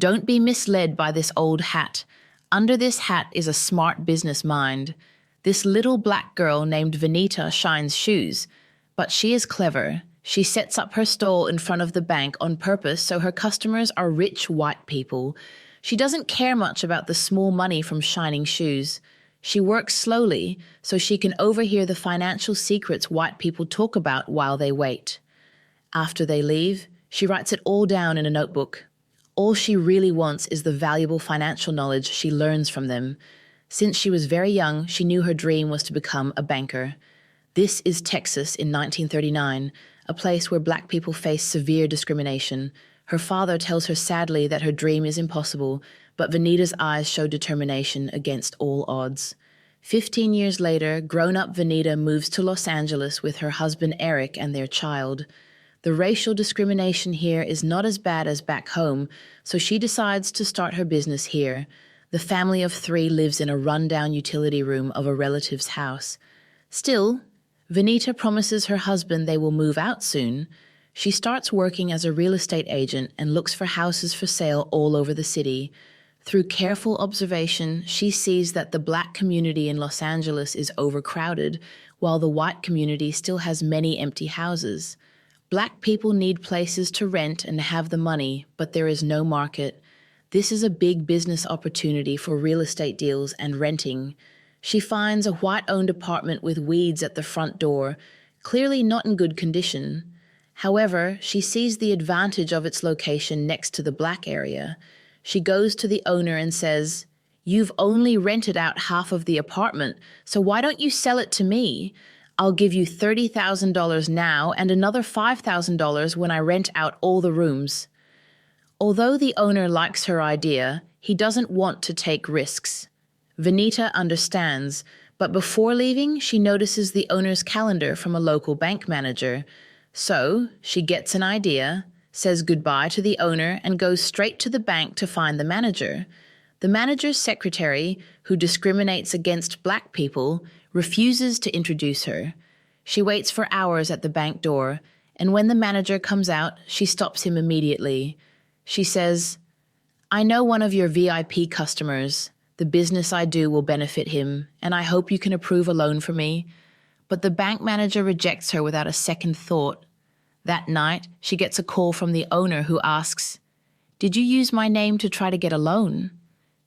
Don't be misled by this old hat. Under this hat is a smart business mind. This little black girl named Venita shines shoes, but she is clever. She sets up her stall in front of the bank on purpose so her customers are rich white people. She doesn't care much about the small money from shining shoes. She works slowly so she can overhear the financial secrets white people talk about while they wait. After they leave, she writes it all down in a notebook. All she really wants is the valuable financial knowledge she learns from them. Since she was very young, she knew her dream was to become a banker. This is Texas in 1939, a place where black people face severe discrimination. Her father tells her sadly that her dream is impossible, but Venita's eyes show determination against all odds. 15 years later, grown-up Venita moves to Los Angeles with her husband Eric and their child. The racial discrimination here is not as bad as back home, so she decides to start her business here. The family of 3 lives in a rundown utility room of a relative's house. Still, Venita promises her husband they will move out soon. She starts working as a real estate agent and looks for houses for sale all over the city. Through careful observation, she sees that the black community in Los Angeles is overcrowded, while the white community still has many empty houses. Black people need places to rent and have the money, but there is no market. This is a big business opportunity for real estate deals and renting. She finds a white-owned apartment with weeds at the front door, clearly not in good condition. However, she sees the advantage of its location next to the black area. She goes to the owner and says, "You've only rented out half of the apartment, so why don't you sell it to me? I'll give you $30,000 now and another $5,000 when I rent out all the rooms." Although the owner likes her idea, he doesn't want to take risks. Venita understands, but before leaving, she notices the owner's calendar from a local bank manager. So she gets an idea, says goodbye to the owner, and goes straight to the bank to find the manager. The manager's secretary, who discriminates against black people, refuses to introduce her. She waits for hours at the bank door, and when the manager comes out, she stops him immediately. She says, "I know one of your VIP customers. The business I do will benefit him, and I hope you can approve a loan for me." But the bank manager rejects her without a second thought. That night, she gets a call from the owner who asks, "Did you use my name to try to get a loan?"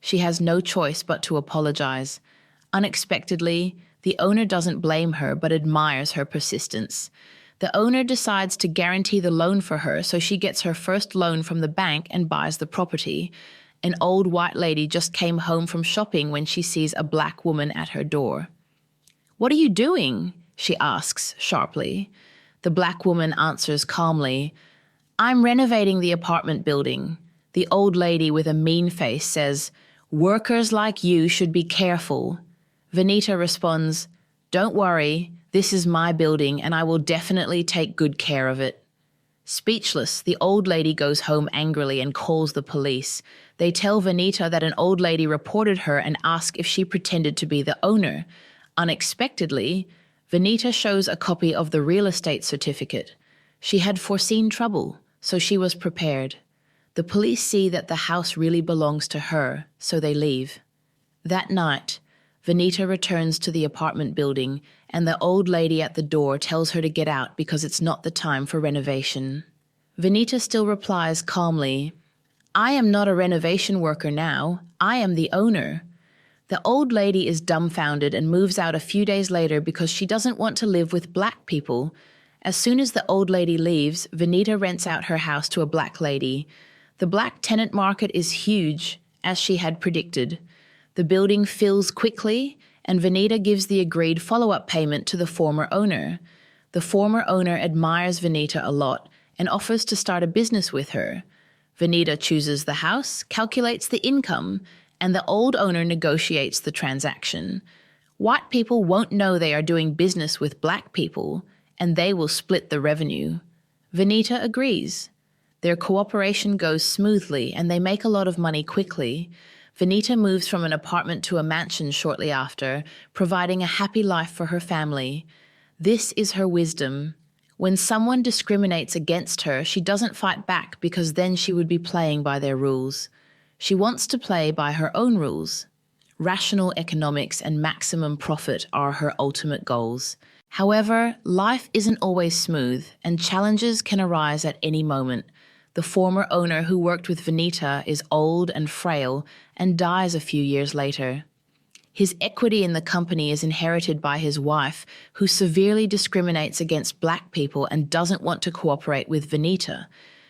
She has no choice but to apologize. Unexpectedly, the owner doesn't blame her but admires her persistence. The owner decides to guarantee the loan for her, so she gets her first loan from the bank and buys the property. An old white lady just came home from shopping when she sees a black woman at her door. "What are you doing?" she asks sharply. The black woman answers calmly, "I'm renovating the apartment building." The old lady with a mean face says, "Workers like you should be careful." Venita responds, "Don't worry, this is my building and I will definitely take good care of it." Speechless, the old lady goes home angrily and calls the police. They tell Venita that an old lady reported her and ask if she pretended to be the owner. Unexpectedly, Venita shows a copy of the real estate certificate. She had foreseen trouble, so she was prepared. The police see that the house really belongs to her, so they leave. That night, Venita returns to the apartment building, and the old lady at the door tells her to get out because it's not the time for renovation. Venita still replies calmly, "I am not a renovation worker now. I am the owner." The old lady is dumbfounded and moves out a few days later because she doesn't want to live with black people. As soon as the old lady leaves, Venita rents out her house to a black lady. The black tenant market is huge, as she had predicted. The building fills quickly, and Venita gives the agreed follow-up payment to the former owner. The former owner admires Venita a lot and offers to start a business with her. Venita chooses the house, calculates the income, and the old owner negotiates the transaction. White people won't know they are doing business with black people, and they will split the revenue. Venita agrees. Their cooperation goes smoothly, and they make a lot of money quickly. Venita moves from an apartment to a mansion shortly after, providing a happy life for her family. This is her wisdom. When someone discriminates against her, she doesn't fight back because then she would be playing by their rules. She wants to play by her own rules. Rational economics and maximum profit are her ultimate goals. However, life isn't always smooth, and challenges can arise at any moment. The former owner who worked with Venita is old and frail and dies a few years later. His equity in the company is inherited by his wife, who severely discriminates against black people and doesn't want to cooperate with Venita.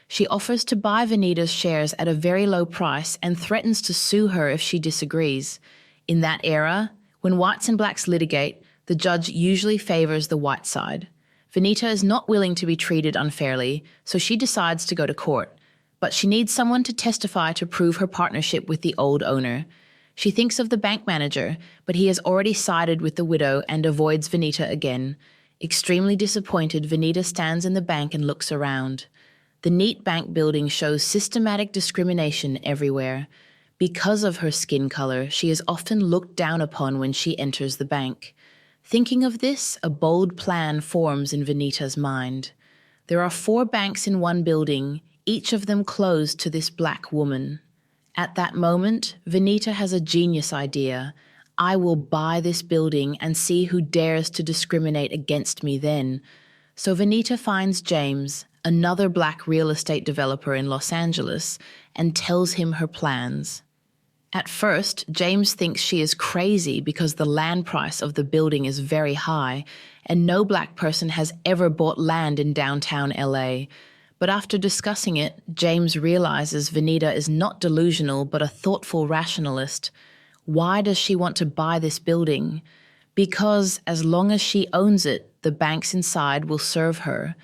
She offers to buy Venita's shares at a very low price and threatens to sue her if she disagrees. In that era, when whites and blacks litigate, the judge usually favors the white side. Venita is not willing to be treated unfairly, so she decides to go to court. But she needs someone to testify to prove her partnership with the old owner. She thinks of the bank manager, but he has already sided with the widow and avoids Venita again. Extremely disappointed, Venita stands in the bank and looks around. The neat bank building shows systematic discrimination everywhere. Because of her skin color, she is often looked down upon when she enters the bank. Thinking of this, a bold plan forms in Venita's mind. There are 4 banks in one building, each of them closed to this black woman. At that moment, Venita has a genius idea. I will buy this building and see who dares to discriminate against me then. So Venita finds James, another black real estate developer in Los Angeles, and tells him her plans. At first, James thinks she is crazy because the land price of the building is very high, and no black person has ever bought land in downtown LA. But after discussing it, James realizes Venita is not delusional but a thoughtful rationalist. Why does she want to buy this building? Because as long as she owns it, the banks inside will serve her.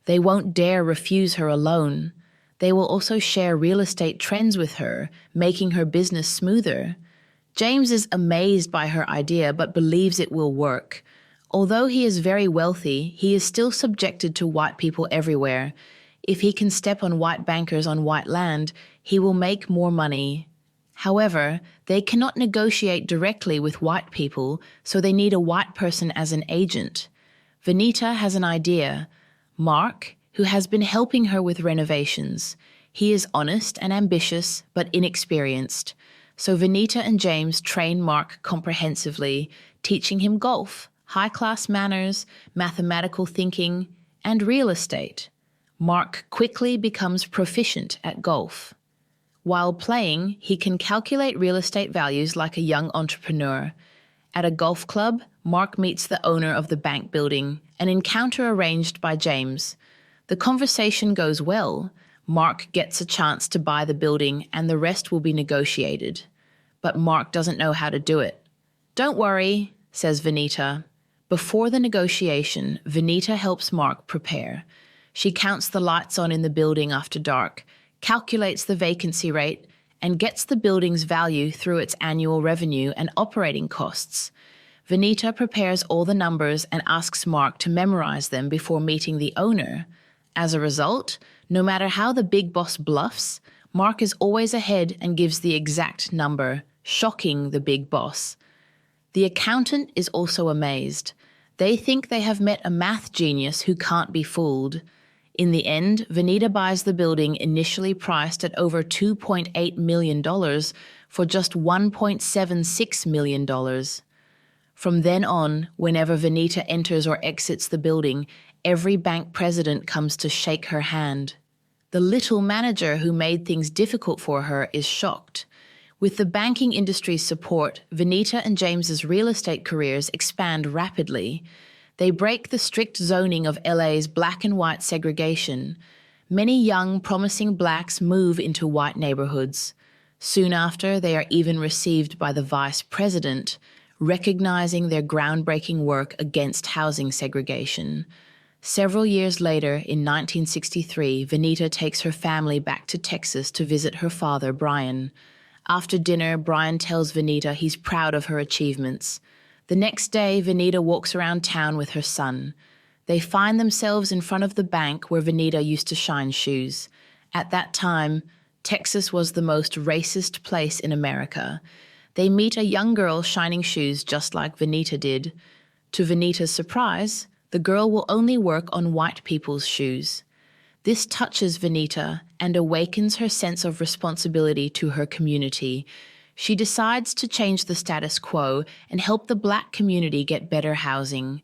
They won't dare refuse her a loan. They will also share real estate trends with her, making her business smoother. James is amazed by her idea but believes it will work. Although he is very wealthy, he is still subjected to white people everywhere. If he can step on white bankers on white land, he will make more money. However, they cannot negotiate directly with white people, so they need a white person as an agent. Venita has an idea. Mark, who has been helping her with renovations. He is honest and ambitious, but inexperienced. So Venita and James train Mark comprehensively, teaching him golf, high-class manners, mathematical thinking, and real estate. Mark quickly becomes proficient at golf. While playing, he can calculate real estate values like a young entrepreneur. At a golf club, Mark meets the owner of the bank building, an encounter arranged by James. The conversation goes well. Mark gets a chance to buy the building and the rest will be negotiated. But Mark doesn't know how to do it. "Don't worry," says Venita. Before the negotiation, Venita helps Mark prepare. She counts the lights on in the building after dark, calculates the vacancy rate, and gets the building's value through its annual revenue and operating costs. Venita prepares all the numbers and asks Mark to memorize them before meeting the owner. As a result, no matter how the big boss bluffs, Mark is always ahead and gives the exact number, shocking the big boss. The accountant is also amazed. They think they have met a math genius who can't be fooled. In the end, Venita buys the building initially priced at over $2.8 million for just $1.76 million. From then on, whenever Venita enters or exits the building, every bank president comes to shake her hand. The little manager who made things difficult for her is shocked. With the banking industry's support, Venita and James's real estate careers expand rapidly. They break the strict zoning of LA's black and white segregation. Many young, promising blacks move into white neighborhoods. Soon after, they are even received by the vice president, recognizing their groundbreaking work against housing segregation. Several years later, in 1963, Venita takes her family back to Texas to visit her father, Brian. After dinner, Brian tells Venita he's proud of her achievements. The next day, Venita walks around town with her son. They find themselves in front of the bank where Venita used to shine shoes. At that time, Texas was the most racist place in America. They meet a young girl shining shoes just like Venita did. To Venita's surprise, the girl will only work on white people's shoes. This touches Venita and awakens her sense of responsibility to her community. She decides to change the status quo and help the Black community get better housing.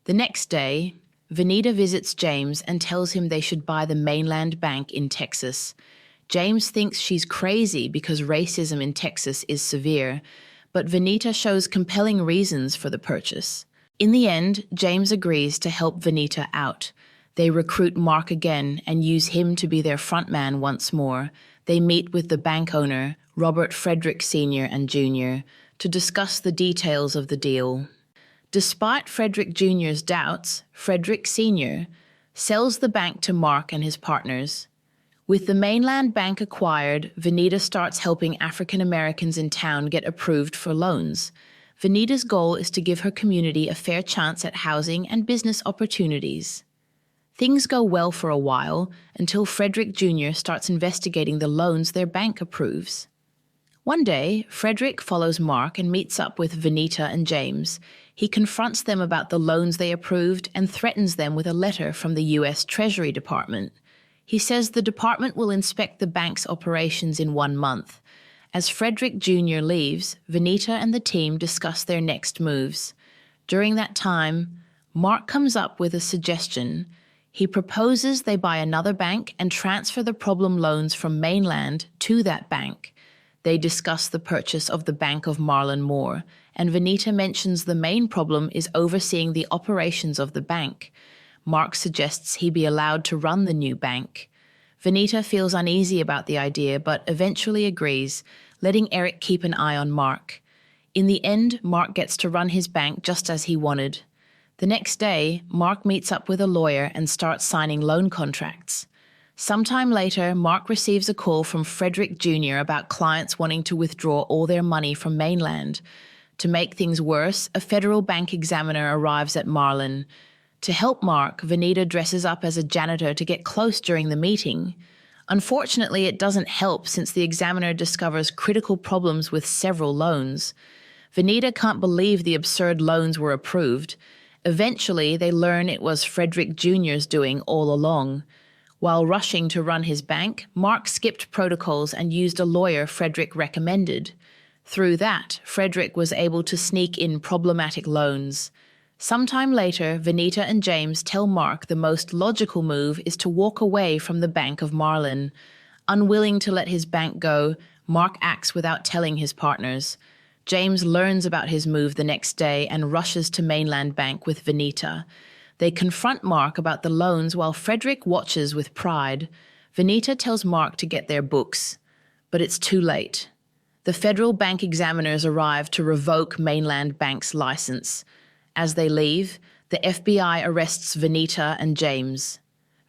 The next day, Venita visits James and tells him they should buy the mainland bank in Texas. James thinks she's crazy because racism in Texas is severe, but Venita shows compelling reasons for the purchase. In the end, James agrees to help Venita out. They recruit Mark again and use him to be their frontman once more. They meet with the bank owner, Robert Frederick Sr. and Jr., to discuss the details of the deal. Despite Frederick Jr.'s doubts, Frederick Sr. sells the bank to Mark and his partners. With the mainland bank acquired, Venita starts helping African Americans in town get approved for loans. Venita's goal is to give her community a fair chance at housing and business opportunities. Things go well for a while until Frederick Jr. starts investigating the loans their bank approves. One day, Frederick follows Mark and meets up with Venita and James. He confronts them about the loans they approved and threatens them with a letter from the U.S. Treasury Department. He says the department will inspect the bank's operations in 1 month. As Frederick Jr. leaves, Venita and the team discuss their next moves. During that time, Mark comes up with a suggestion. He proposes they buy another bank and transfer the problem loans from mainland to that bank. They discuss the purchase of the Bank of Marlon Moore, and Venita mentions the main problem is overseeing the operations of the bank. Mark suggests he be allowed to run the new bank. Venita feels uneasy about the idea, but eventually agrees, letting Eric keep an eye on Mark. In the end, Mark gets to run his bank just as he wanted. The next day, Mark meets up with a lawyer and starts signing loan contracts. Sometime later, Mark receives a call from Frederick Jr. about clients wanting to withdraw all their money from mainland. To make things worse, a federal bank examiner arrives at Marlon. To help Mark, Venita dresses up as a janitor to get close during the meeting. Unfortunately, it doesn't help since the examiner discovers critical problems with several loans. Venita can't believe the absurd loans were approved. Eventually, they learn it was Frederick Jr.'s doing all along. While rushing to run his bank, Mark skipped protocols and used a lawyer Frederick recommended. Through that, Frederick was able to sneak in problematic loans. Sometime later, Venita and James tell Mark the most logical move is to walk away from the Bank of Marlon. Unwilling to let his bank go, Mark acts without telling his partners. James learns about his move the next day and rushes to mainland bank with Venita. They confront Mark about the loans while Frederick watches with pride. Venita tells Mark to get their books, but it's too late. The federal bank examiners arrive to revoke mainland bank's license. As they leave, the FBI arrests Venita and James.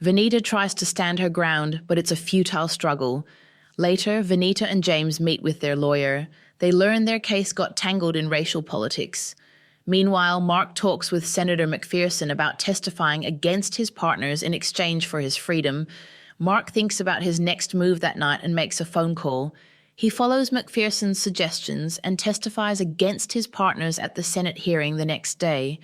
Venita tries to stand her ground, but it's a futile struggle. Later, Venita and James meet with their lawyer. They learn their case got tangled in racial politics. Meanwhile, Mark talks with Senator McPherson about testifying against his partners in exchange for his freedom. Mark thinks about his next move that night and makes a phone call. He follows McPherson's suggestions and testifies against his partners at the Senate hearing the next day.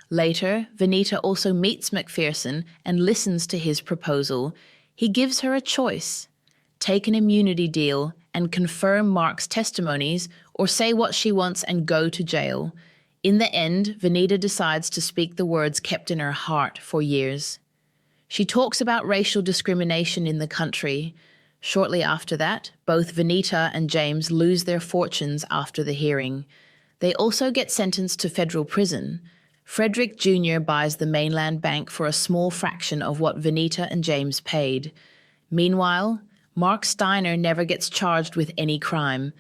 Later, Venita also meets McPherson and listens to his proposal. He gives her a choice: take an immunity deal and confirm Mark's testimonies, or say what she wants and go to jail. In the end, Venita decides to speak the words kept in her heart for years. She talks about racial discrimination in the country. Shortly after that, both Venita and James lose their fortunes after the hearing. They also get sentenced to federal prison. Frederick Jr. buys the mainland bank for a small fraction of what Venita and James paid. Meanwhile, Mark Steiner never gets charged with any crime.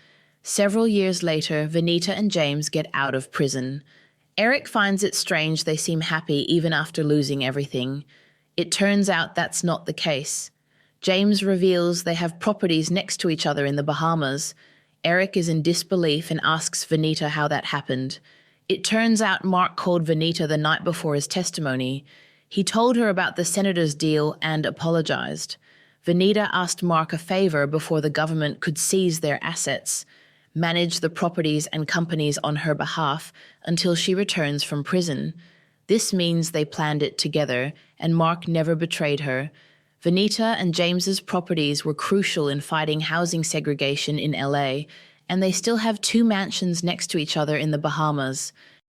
Several years later, Venita and James get out of prison. Eric finds it strange they seem happy even after losing everything. It turns out that's not the case. James reveals they have properties next to each other in the Bahamas. Eric is in disbelief and asks Venita how that happened. It turns out Mark called Venita the night before his testimony. He told her about the senator's deal and apologized. Venita asked Mark a favor before the government could seize their assets, manage the properties and companies on her behalf until she returns from prison. This means they planned it together, and Mark never betrayed her. Venita and James's properties were crucial in fighting housing segregation in LA, and they still have 2 mansions next to each other in the Bahamas.